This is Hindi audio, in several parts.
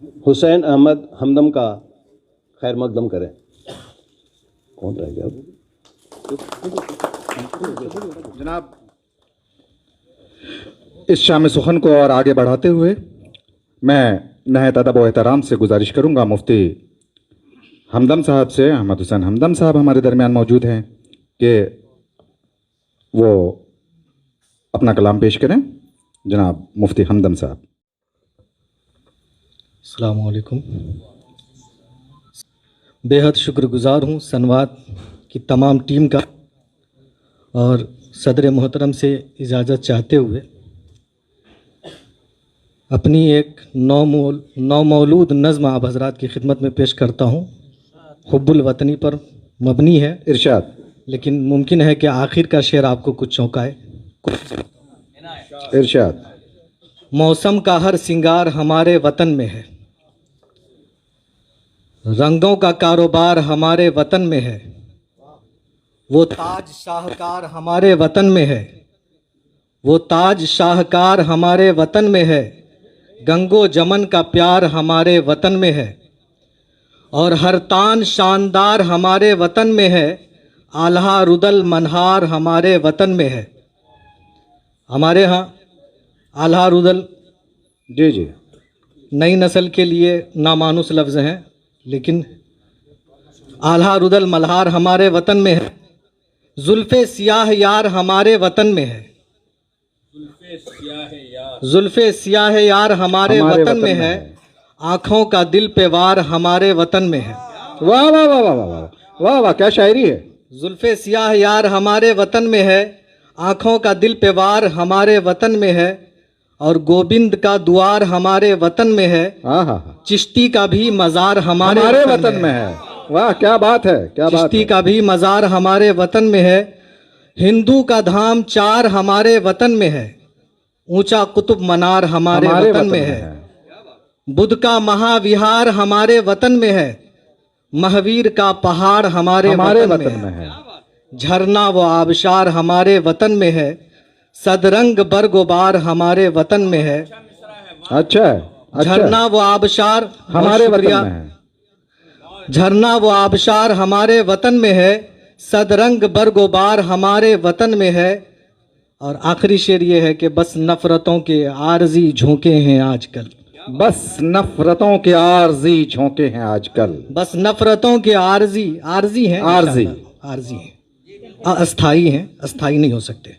हुसैन अहमद हमदम का खैर मकदम करें। कौन रह गया? जनाब, इस शाम सुखन को और आगे बढ़ाते हुए मैं नहायत अदब व एहतराम से गुजारिश करूंगा मुफ्ती हमदम साहब से, अहमद हुसैन हमदम साहब हमारे दरमियान मौजूद हैं, कि वो अपना कलाम पेश करें। जनाब मुफ्ती हमदम साहब। अस्सलामु अलैकुम। बेहद शुक्रगुजार हूँ संवाद की तमाम टीम का, और सदर मोहतरम से इजाज़त चाहते हुए अपनी एक नौमौलूद नज़्म आप हज़रात की खिदमत में पेश करता हूँ। हुब्बुल वतनी पर मबनी है, इरशाद। लेकिन मुमकिन है कि आखिर का शेर आपको कुछ चौंकाए। इरशाद। मौसम का हर सिंगार हमारे वतन में है, रंगों का कारोबार हमारे वतन में है, वो ताज शाहकार हमारे वतन में है, वो ताज शाहकार हमारे वतन में है, गंगो जमन का प्यार हमारे वतन में है, और हर तान शानदार हमारे वतन में है, आल्हा रुदल मनहार हमारे वतन में है। हमारे यहाँ आल्हा रुदल जी जी नई नस्ल के लिए नामानुस लफ्ज़ हैं, लेकिन आल्हा रुदल मल्हार हमारे वतन में है। जुल्फ़े सियाह यार हमारे वतन में है, जुल्फ़े सियाह यार हमारे वतन में है, आँखों का दिल पे वार हमारे वतन में है। वाह वाह वाह वाह वाह वाह वाह, क्या शायरी है। जुल्फ़े सियाह यार हमारे वतन में है, आँखों का दिल पे वार हमारे वतन में है, और गोविंद का द्वार हमारे वतन में है, चिश्ती का भी मज़ार हमारे वतन में है। वाह, क्या बात है, क्या बात है। चिश्ती का भी मज़ार हमारे वतन में है, हिंदू का धाम चार हमारे वतन में है, ऊंचा कुतुब मनार हमारे वतन में है, बुद्ध का महाविहार हमारे वतन में है, महावीर का पहाड़ हमारे वतन में है, झरना व आबशार हमारे वतन में है, सदरंग बरगोबार हमारे वतन में है। अच्छा, झरना व आबशार हमारे वतन में है, झरना व आबशार हमारे वतन में है, सदरंग बरगोबार हमारे वतन में है। और आखिरी शेर ये है कि बस नफरतों के आरजी झोंके हैं आजकल, बस नफरतों के आरजी झोंके हैं आजकल, बस नफरतों के आरजी हैं, आरजी हैं, अस्थाई हैं, अस्थाई नहीं हो सकते।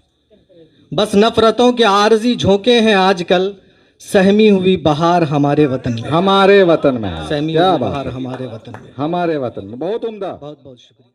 बस नफरतों के आरजी झोंके हैं आजकल, सहमी हुई बहार हमारे वतन में, हमारे वतन में है। सहमी हुई बहार हमारे वतन में, हमारे वतन में। बहुत उम्दा। बहुत बहुत शुक्रिया।